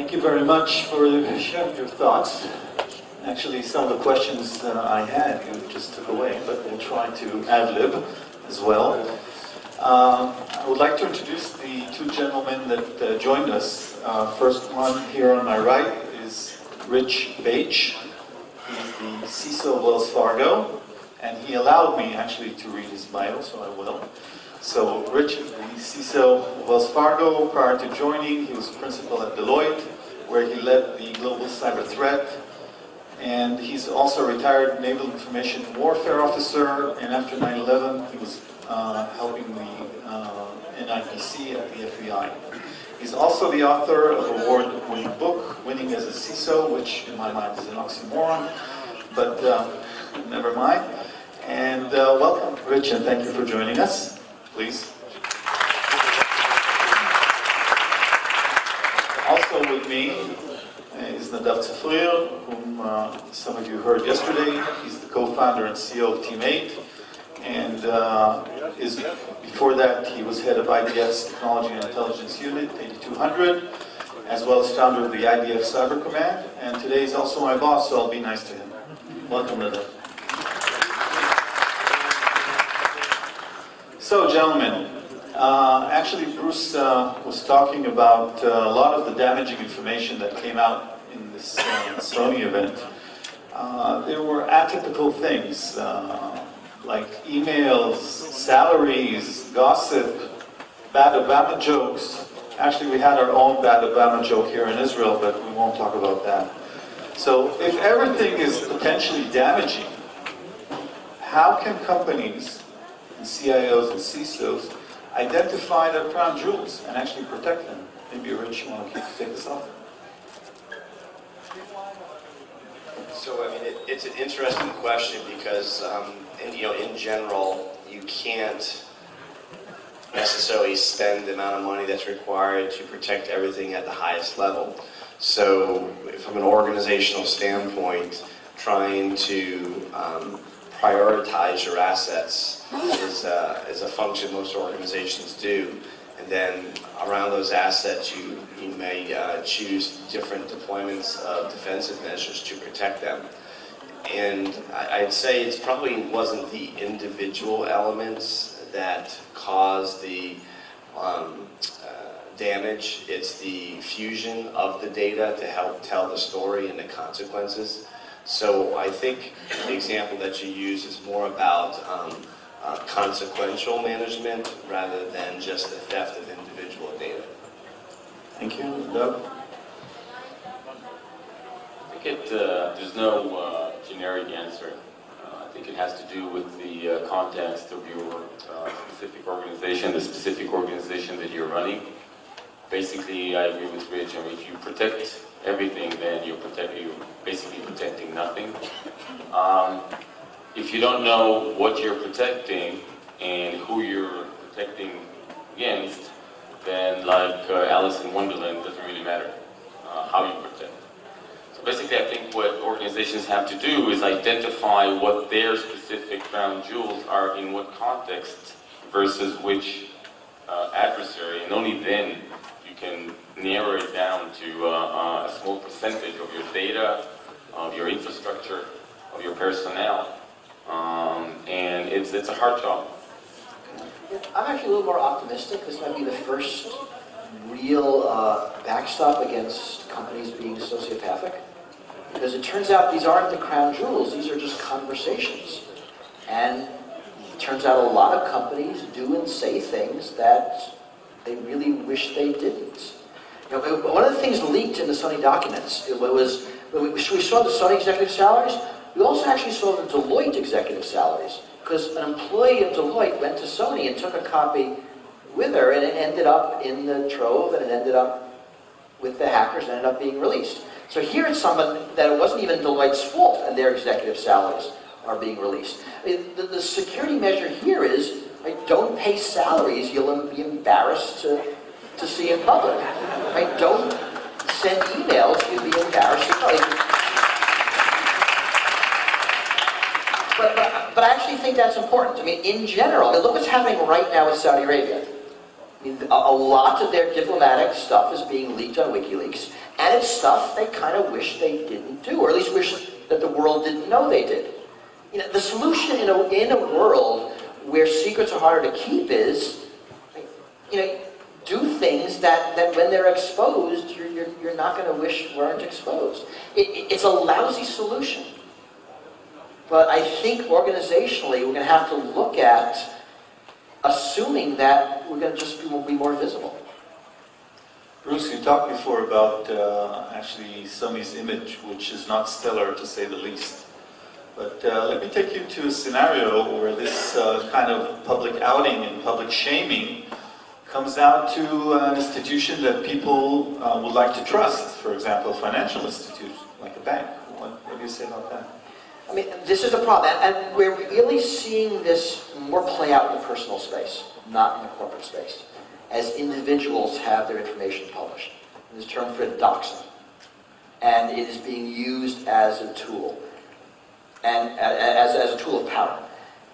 Thank you very much for sharing your thoughts. Actually, some of the questions I had, you just took away, but we'll try to ad-lib as well. I would like to introduce the two gentlemen that joined us. First one here on my right is Rich Baich. He's the CISO of Wells Fargo, and he allowed me actually to read his bio, so I will. So Rich is the CISO of Wells Fargo. Prior to joining, he was principal at Deloitte, where he led the global cyber threat. And he's also a retired Naval Information Warfare Officer, and after 9/11, he was helping the NIPC at the FBI. He's also the author of an award-winning book, Winning as a CISO, which in my mind is an oxymoron, but never mind. And welcome, Rich, and thank you for joining us. Please. Also with me is Nadav, whom some of you heard yesterday. He's the co-founder and CEO of Team 8, and before that he was head of IDF's Technology and Intelligence Unit, 8200, as well as founder of the IDF Cyber Command, and today he's also my boss, so I'll be nice to him. Welcome, Nadav. So, gentlemen, actually Bruce was talking about a lot of the damaging information that came out in this Sony event. There were atypical things, like emails, salaries, gossip, bad Obama jokes. Actually, we had our own bad Obama joke here in Israel, but we won't talk about that. So, if everything is potentially damaging, how can companies and CIOs and CISOs identify their crown jewels and actually protect them? Maybe Rich, you want to take this off? So, I mean, it's an interesting question because, in general, you can't necessarily spend the amount of money that's required to protect everything at the highest level. So, from an organizational standpoint, trying to prioritize your assets is a function most organizations do. And then around those assets, you may choose different deployments of defensive measures to protect them. And I'd say it probably wasn't the individual elements that caused the damage. It's the fusion of the data to help tell the story and the consequences. So I think the example that you use is more about consequential management rather than just the theft of individual data. Thank you. Doug? I think there's no generic answer. I think it has to do with the context of your specific organization, the specific organization that you're running. Basically, I agree with Rich. I mean, if you protect everything, then you're basically protecting nothing. If you don't know what you're protecting and who you're protecting against, then like Alice in Wonderland, it doesn't really matter how you protect. So basically, I think what organizations have to do is identify what their specific crown jewels are in what context versus which adversary, and only then you can narrow it down to a small percentage of your data, of your infrastructure, of your personnel, and it's a hard job. I'm actually a little more optimistic. This might be the first real backstop against companies being sociopathic, because it turns out these aren't the crown jewels, these are just conversations. And it turns out a lot of companies do and say things that they really wish they didn't. You know, one of the things leaked in the Sony documents, we saw the Sony executive salaries, we also actually saw the Deloitte executive salaries, because an employee of Deloitte went to Sony and took a copy with her, and it ended up in the trove, and it ended up with the hackers, and ended up being released. So here it's someone that it wasn't even Deloitte's fault, and their executive salaries are being released. The security measure here is, don't pay salaries you'll be embarrassed to see in public. Right? Don't send emails you'll be embarrassed to. But I actually think that's important. I mean, in general, look what's happening right now with Saudi Arabia. A lot of their diplomatic stuff is being leaked on WikiLeaks, and it's stuff they kind of wish they didn't do, or at least wish that the world didn't know they did. You know, the solution in a world where secrets are harder to keep is, you know, do things that when they're exposed, you're not going to wish weren't exposed. It's a lousy solution. But I think organizationally, we're going to have to look at assuming that we're going to just be more visible. Bruce, you talked before about actually Sony's image, which is not stellar to say the least. But let me take you to a scenario where this kind of public outing and public shaming comes out to an institution that people would like to trust. For example, a financial institution, like a bank. What do you say about that? I mean, this is a problem, and we're really seeing this more play out in the personal space, not in the corporate space, as individuals have their information published. There's a term for it, doxing, and it is being used as a tool, and as a tool of power.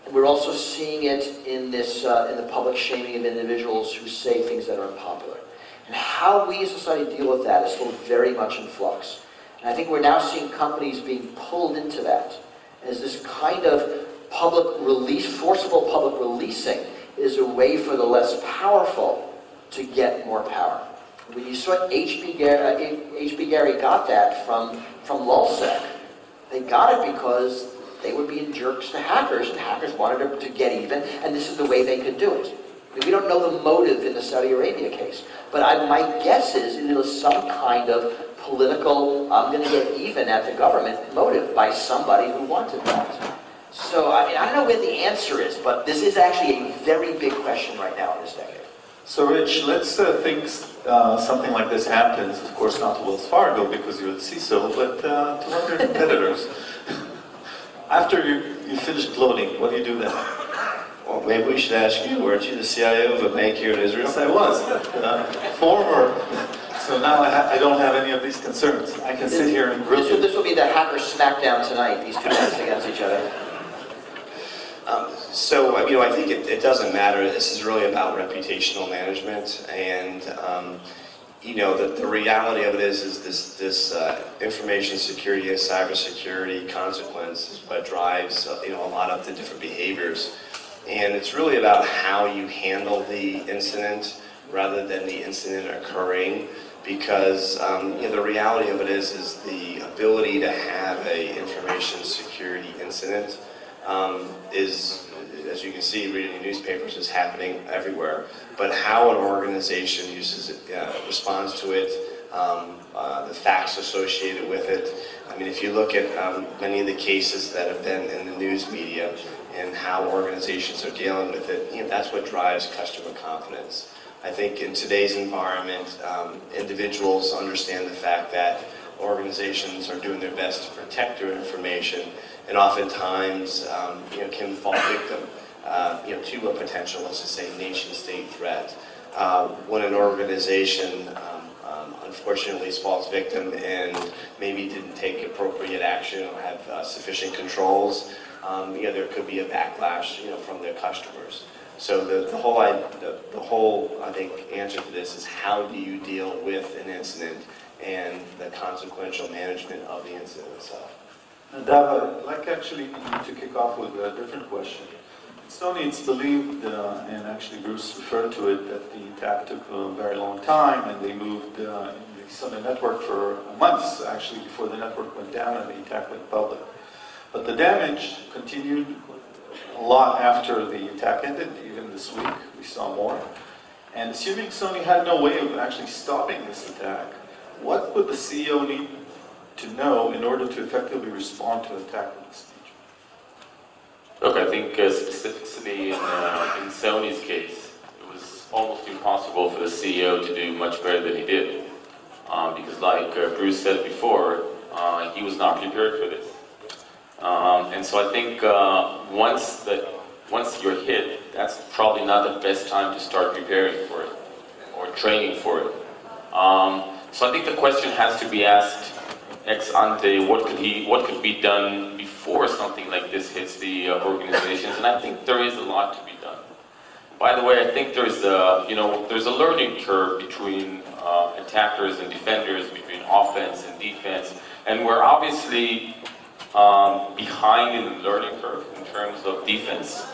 And we're also seeing it in this in the public shaming of individuals who say things that are unpopular. And how we as a society deal with that is still very much in flux. And I think we're now seeing companies being pulled into that as this kind of public release, forcible public releasing is a way for the less powerful to get more power. When you saw H.B. Gary got that from LulzSec, they got it because they were being jerks to hackers, and hackers wanted to get even, and this is the way they could do it. I mean, we don't know the motive in the Saudi Arabia case, but my guess is it was some kind of political, I'm going to get even at the government motive by somebody who wanted that. So, I mean, I don't know where the answer is, but this is actually a very big question right now in this decade. So, Rich, let's think something like this happens, of course not to Wells Fargo because you're the CISO, but to other competitors. After you finish gloating, what do you do then? Well, maybe we should ask you, weren't you the CIO of a bank here in Israel? Yes, I was. Former. So now I don't have any of these concerns. I can sit here and grill you. This will be the hacker smackdown tonight, these two guys against each other. So, you know, I think it doesn't matter. This is really about reputational management, and you know, the reality of it is this information security and cybersecurity consequence is what drives you know, a lot of the different behaviors, and it's really about how you handle the incident rather than the incident occurring. Because you know, the reality of it is the ability to have a information security incident is, as you can see, reading the newspapers, is happening everywhere. But how an organization uses it, responds to it, the facts associated with it. I mean, if you look at many of the cases that have been in the news media and how organizations are dealing with it, you know, that's what drives customer confidence. I think in today's environment, individuals understand the fact that organizations are doing their best to protect their information, and oftentimes, you know, can fall victim, you know, to a potential, let's just say, nation-state threat. When an organization, unfortunately, falls victim and maybe didn't take appropriate action or have sufficient controls, you know, there could be a backlash, you know, from their customers. So the whole, I think, answer to this is how do you deal with an incident and the consequential management of the incident itself. Nadav, I'd like actually to kick off with a different question. Sony, it's believed, and actually Bruce referred to it, that the attack took a very long time, and they moved the Sony network for months, actually, before the network went down and the attack went public. But the damage continued a lot after the attack ended. Even this week, we saw more. And assuming Sony had no way of actually stopping this attack, what would the CEO need to know in order to effectively respond to an attack of this nature? Look, I think specifically in Sony's case, it was almost impossible for the CEO to do much better than he did. Because like Bruce said before, he was not prepared for this. And so I think once you're hit, that's probably not the best time to start preparing for it or training for it. So I think the question has to be asked ex ante: what could be done before something like this hits the organizations? And I think there is a lot to be done. By the way, I think there's a, there's a learning curve between attackers and defenders, between offense and defense, and we're obviously behind in the learning curve in terms of defense.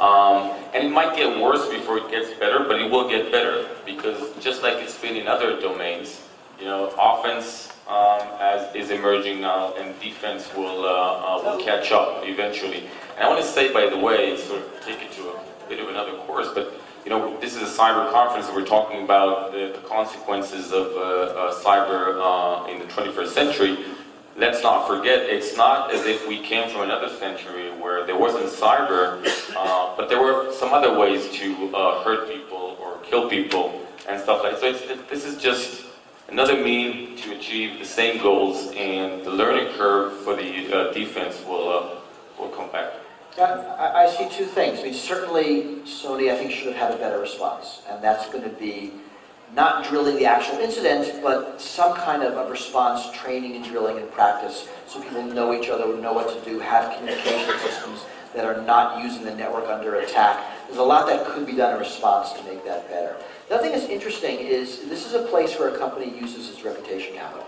And it might get worse before it gets better, but it will get better, because just like it's been in other domains, offense is emerging now, and defense will catch up eventually. And I want to say, by the way, sort of take it to a bit of another course, but this is a cyber conference, and we're talking about the consequences of cyber in the 21st century. Let's not forget, it's not as if we came from another century where there wasn't cyber, but there were some other ways to hurt people or kill people and stuff like that. So this is just another means to achieve the same goals, and the learning curve for the defense will come back. Yeah, I see two things. I mean, certainly Sony, I think, should have had a better response, and that's going to be not drilling the actual incident, but some kind of a response, training and drilling and practice, so people know each other, know what to do, have communication systems that are not using the network under attack. There's a lot that could be done in response to make that better. The other thing that's interesting is this is a place where a company uses its reputation capital.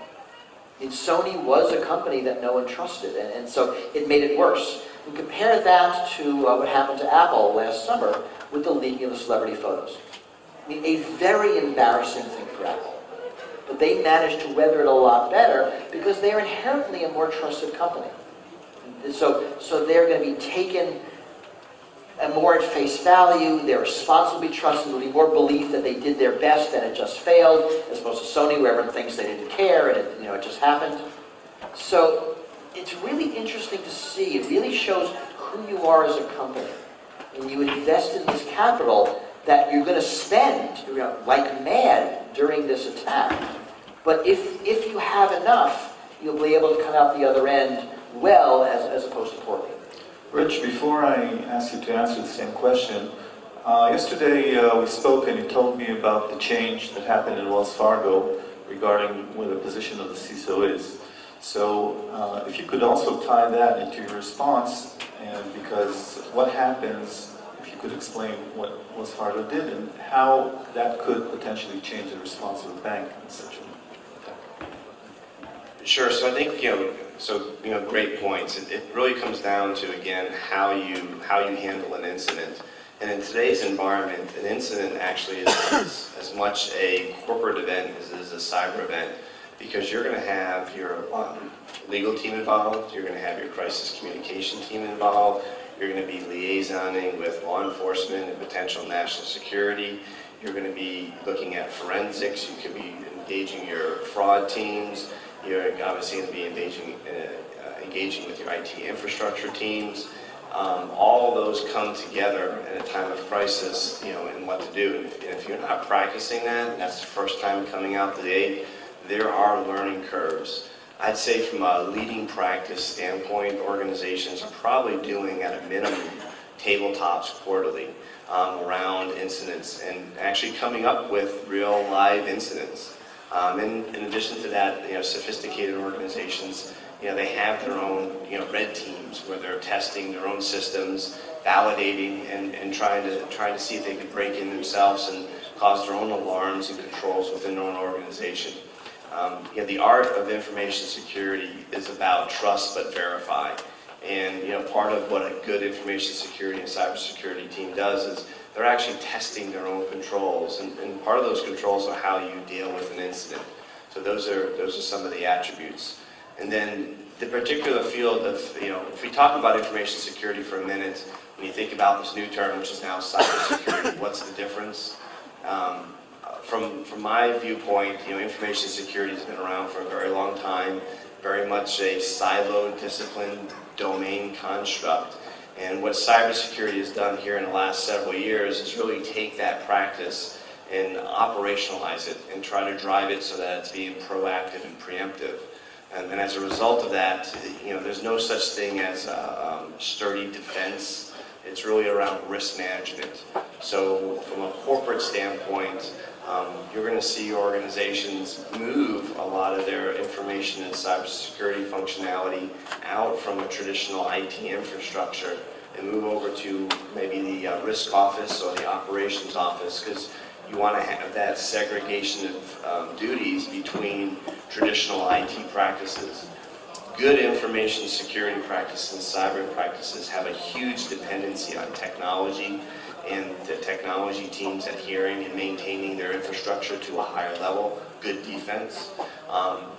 I mean, Sony was a company that no one trusted, and so it made it worse. And compare that to what happened to Apple last summer with the leaking of the celebrity photos. I mean, a very embarrassing thing for Apple. But they managed to weather it a lot better because they are inherently a more trusted company. And so they're going to be taken more at face value. They're responsible to be trusted. There'll be more belief that they did their best and it just failed, as opposed to Sony, where everyone thinks they didn't care and it just happened. So it's really interesting to see. It really shows who you are as a company. And you invest in this capital that you're going to spend like mad during this attack. But if you have enough, you'll be able to come out the other end well, as opposed to poorly. Rich, before I ask you to answer the same question, yesterday we spoke and you told me about the change that happened in Wells Fargo regarding where the position of the CISO is. So if you could also tie that into your response, and because what happens, if you could explain what Wells Fargo did and how that could potentially change the response of the bank in such a attack. Sure. So I think great points. It really comes down to, again, how you handle an incident. And in today's environment, an incident actually is as much a corporate event as it is a cyber event, because you're going to have your legal team involved, you're going to have your crisis communication team involved, you're going to be liaisoning with law enforcement and potential national security, you're going to be looking at forensics, you could be engaging your fraud teams, you're obviously going to be engaging with your IT infrastructure teams. All of those come together in a time of crisis, and what to do. And if you're not practicing that, and that's the first time coming out the gate, there are learning curves. I'd say from a leading practice standpoint, organizations are probably doing at a minimum tabletops quarterly around incidents and actually coming up with real live incidents. And in addition to that, sophisticated organizations, they have their own, red teams where they're testing their own systems, validating, and trying to see if they can break in themselves and cause their own alarms and controls within their own organization. The art of information security is about trust but verify. And part of what a good information security and cybersecurity team does is they're actually testing their own controls, and part of those controls are how you deal with an incident. So those are some of the attributes. And then the particular field of, if we talk about information security for a minute, when you think about this new term, which is now cybersecurity, what's the difference? From my viewpoint, information security has been around for a very long time, very much a siloed, disciplined domain construct. And what cybersecurity has done here in the last several years is really take that practice and operationalize it and try to drive it so that it's being proactive and preemptive. And as a result of that, there's no such thing as a sturdy defense. It's really around risk management. So from a corporate standpoint, you're going to see organizations move a lot of their information and cybersecurity functionality out from a traditional IT infrastructure and move over to maybe the risk office or the operations office, because you want to have that segregation of duties between traditional IT practices. Good information security practices and cyber practices have a huge dependency on technology and the technology teams adhering and maintaining their infrastructure to a higher level, good defense,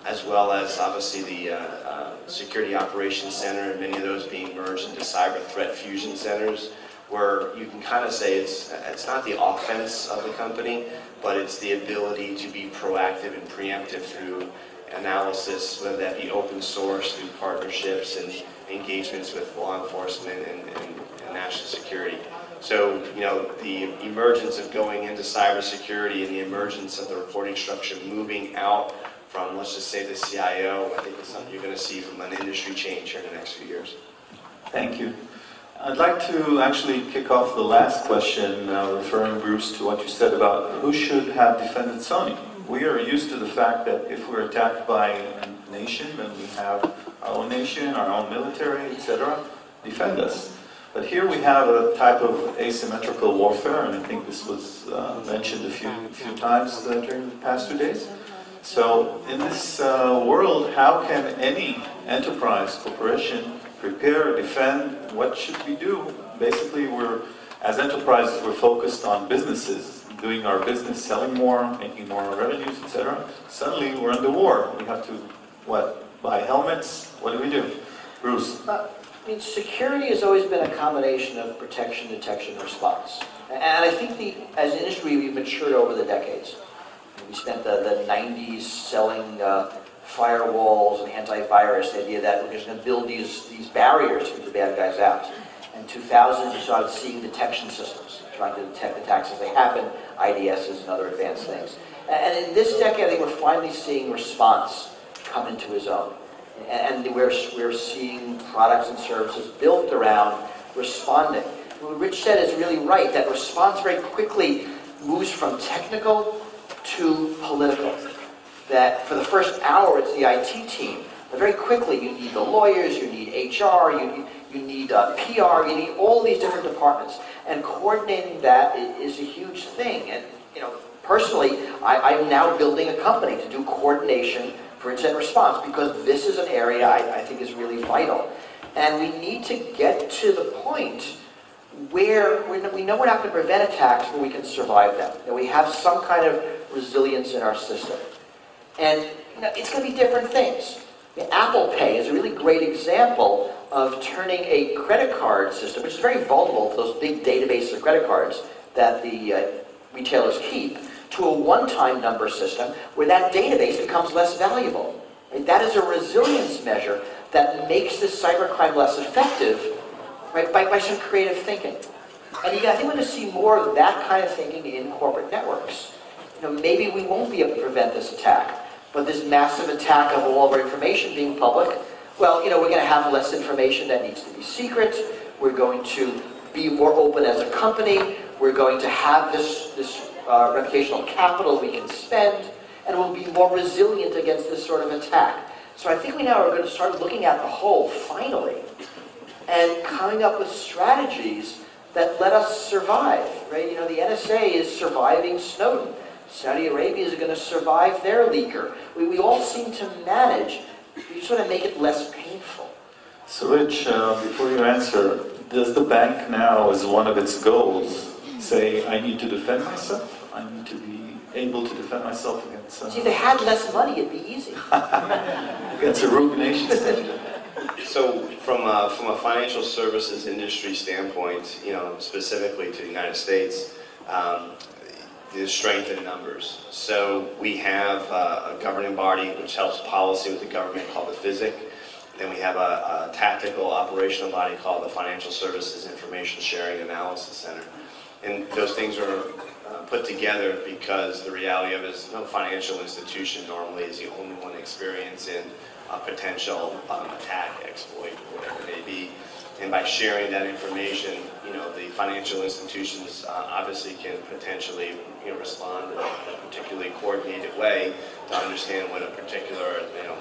as well as obviously the Security Operations Center, and many of those being merged into Cyber Threat Fusion Centers, where you can kind of say it's not the offense of the company, but it's the ability to be proactive and preemptive through analysis, whether that be open source, through partnerships and engagements with law enforcement and national security. So, you know, the emergence of going into cybersecurity and the emergence of the reporting structure moving out from, let's just say, the CIO, I think it's something you're going to see from an industry change here in the next few years. Thank you. I'd like to actually kick off the last question, referring, Bruce, to what you said about who should have defended Sony. We are used to the fact that if we're attacked by a nation, then we have our own nation, our own military, etc., defend us. But here we have a type of asymmetrical warfare, and I think this was mentioned a few times during the past 2 days. So in this world, how can any enterprise, corporation, prepare, defend? What should we do? Basically, as enterprises, we're focused on businesses, doing our business, selling more, making more revenues, etc. Suddenly, we're in the war. We have to, buy helmets? What do? Bruce? I mean, security has always been a combination of protection, detection, and response. And I think as an industry, we've matured over the decades. We spent the 90s selling firewalls and antivirus, the idea that we're just going to build these barriers to keep the bad guys out. In 2000, you started seeing detection systems, trying to detect attacks as they happen, IDSs and other advanced things. And in this decade, I think we're finally seeing response come into its own. And we're seeing products and services built around responding. What Rich said is really right, that response very quickly moves from technical to political. That for the first hour, it's the IT team. But very quickly, you need the lawyers, you need HR, you need PR, you need all these different departments. And coordinating that is a huge thing. And, you know, personally, I'm now building a company to do coordination for incident response, because this is an area I think is really vital. And we need to get to the point where we know we're not going to prevent attacks, but we can survive them. That we have some kind of resilience in our system. And you know, it's going to be different things. Apple Pay is a really great example of turning a credit card system, which is very vulnerable to those big databases of credit cards that the retailers keep, to a one-time number system where that database becomes less valuable. Right? That is a resilience measure that makes this cybercrime less effective, right, by some creative thinking. And I think we're going to see more of that kind of thinking in corporate networks. You know, maybe we won't be able to prevent this attack, but this massive attack of all of our information being public, well, you know, we're going to have less information that needs to be secret. We're going to be more open as a company. We're going to have this reputational capital we can spend, and we'll be more resilient against this sort of attack. So I think we now are going to start looking at the whole, finally, and coming up with strategies that let us survive, right? You know, the NSA is surviving Snowden. Saudi Arabia is going to survive their leaker. We all seem to manage. We sort of make it less painful. So Rich, before you answer, does the bank now, as one of its goals, say, I need to defend myself? I need to be able to defend myself against... See, if they had less money, it'd be easy. Against a rogue nation state. So from a financial services industry standpoint, you know, specifically to the United States, there's strength in numbers. So we have a governing body which helps policy with the government called the FISIC. Then we have a tactical operational body called the Financial Services Information Sharing Analysis Center. And those things are put together because the reality of it is no financial institution normally is the only one experiencing a potential attack, exploit, whatever it may be. And by sharing that information, you know, the financial institutions obviously can potentially, you know, respond in a particularly coordinated way to understand what a particular, you know,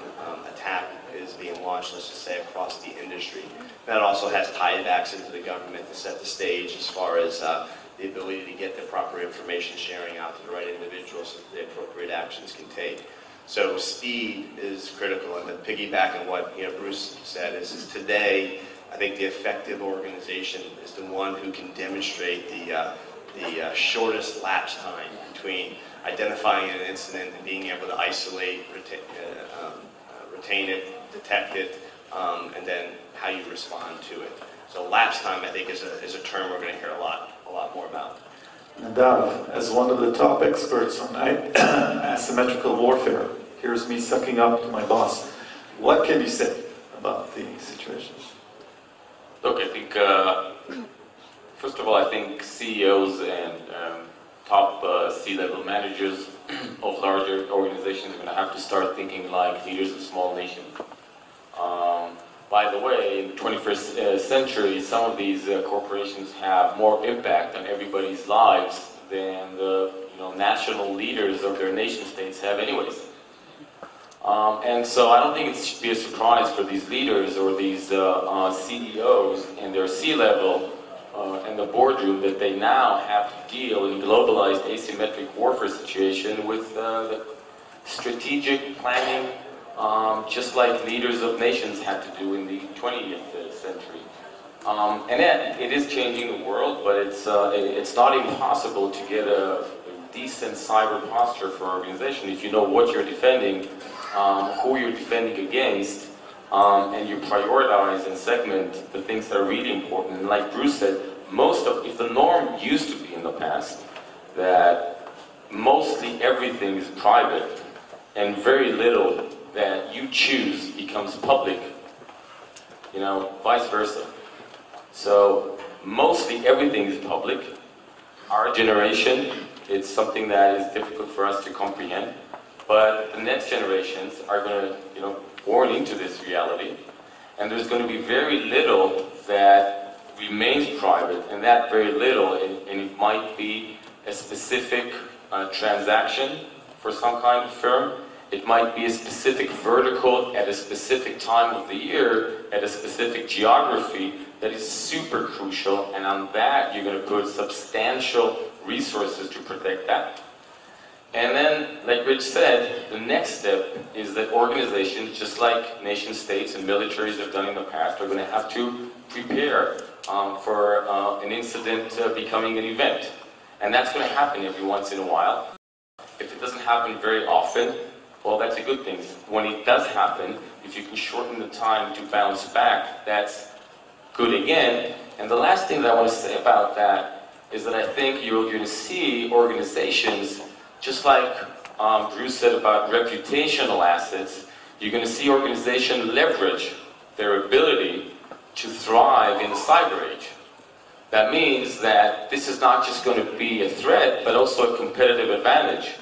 attack is being launched, let's just say, across the industry. That also has tie-backs into the government to set the stage as far as the ability to get the proper information sharing out to the right individuals so that the appropriate actions can take. So speed is critical, and to piggyback on what Bruce said is today, I think the effective organization is the one who can demonstrate the shortest lapse time between identifying an incident and being able to isolate, retain it, detect it, and then how you respond to it. So lapse time, I think, is a term we're going to hear a lot more about. Nadav, as one of the top experts on asymmetrical warfare, here's me sucking up to my boss. What can you say about the situation? Look, I think, first of all, I think CEOs and top C-level managers of larger organizations are going to have to start thinking like leaders of small nations. By the way, in the 21st century, some of these corporations have more impact on everybody's lives than the national leaders of their nation states have anyways. And so I don't think it should be a surprise for these leaders or these CEOs and their C-level and the boardroom that they now have to deal in globalized asymmetric warfare situation with the strategic planning, just like leaders of nations had to do in the 20th century. And it is changing the world, but it's not impossible to get a decent cyber posture for an organization if you know what you're defending, who you're defending against, and you prioritize and segment the things that are really important. And like Bruce said, if the norm used to be in the past that mostly everything is private and very little that you choose becomes public, vice versa. So mostly everything is public. Our generation, it's something that is difficult for us to comprehend, but the next generations are going to, born into this reality, and there's going to be very little that remains private, and that very little, and it might be a specific transaction for some kind of firm. It might be a specific vertical at a specific time of the year, at a specific geography that is super crucial, and on that you're going to put substantial resources to protect that. And then, like Rich said, the next step is that organizations, just like nation states and militaries have done in the past, are going to have to prepare for an incident becoming an event. And that's going to happen every once in a while. If it doesn't happen very often, well, that's a good thing. When it does happen, if you can shorten the time to bounce back, that's good again. And the last thing that I want to say about that is that I think you're going to see organizations, just like Bruce said about reputational assets, you're going to see organizations leverage their ability to thrive in the cyber age. That means that this is not just going to be a threat, but also a competitive advantage.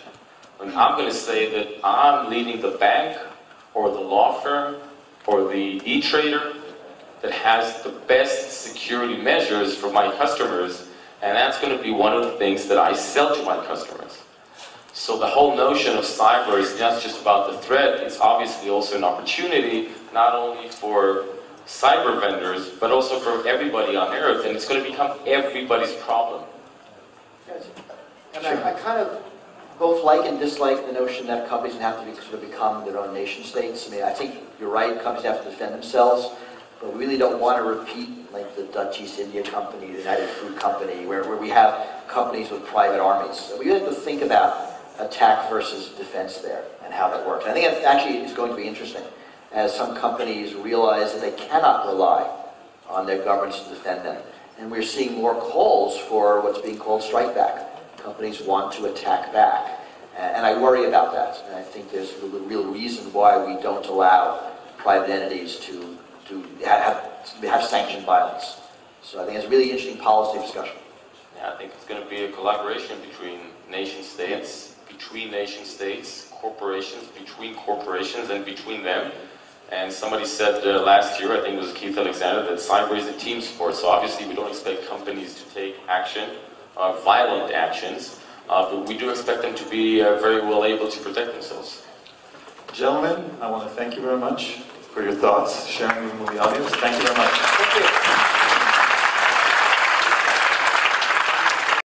And I'm going to say that I'm leading the bank, or the law firm, or the e-trader that has the best security measures for my customers, and that's going to be one of the things that I sell to my customers. So the whole notion of cyber is not just about the threat, it's obviously also an opportunity, not only for cyber vendors, but also for everybody on Earth, and it's going to become everybody's problem. And I kind of both like and dislike the notion that companies have to sort of become their own nation states. I mean, I think you're right, companies have to defend themselves, but we really don't want to repeat like the Dutch East India Company, the United Fruit Company, where we have companies with private armies. So we really have to think about attack versus defense there and how that works. I think it actually is going to be interesting as some companies realize that they cannot rely on their governments to defend them. And we're seeing more calls for what's being called strike back. Companies want to attack back. And I worry about that. And I think there's a real reason why we don't allow private entities to have sanctioned violence. So I think it's a really interesting policy discussion. Yeah, I think it's going to be a collaboration between nation states, corporations, between corporations, and between them. And somebody said last year, I think it was Keith Alexander, that cyber is a team sport. So obviously we don't expect companies to take action, violent actions, but we do expect them to be very well able to protect themselves. Gentlemen, I want to thank you very much. for your thoughts, sharing them with the audience. Thank you very much. Thank you.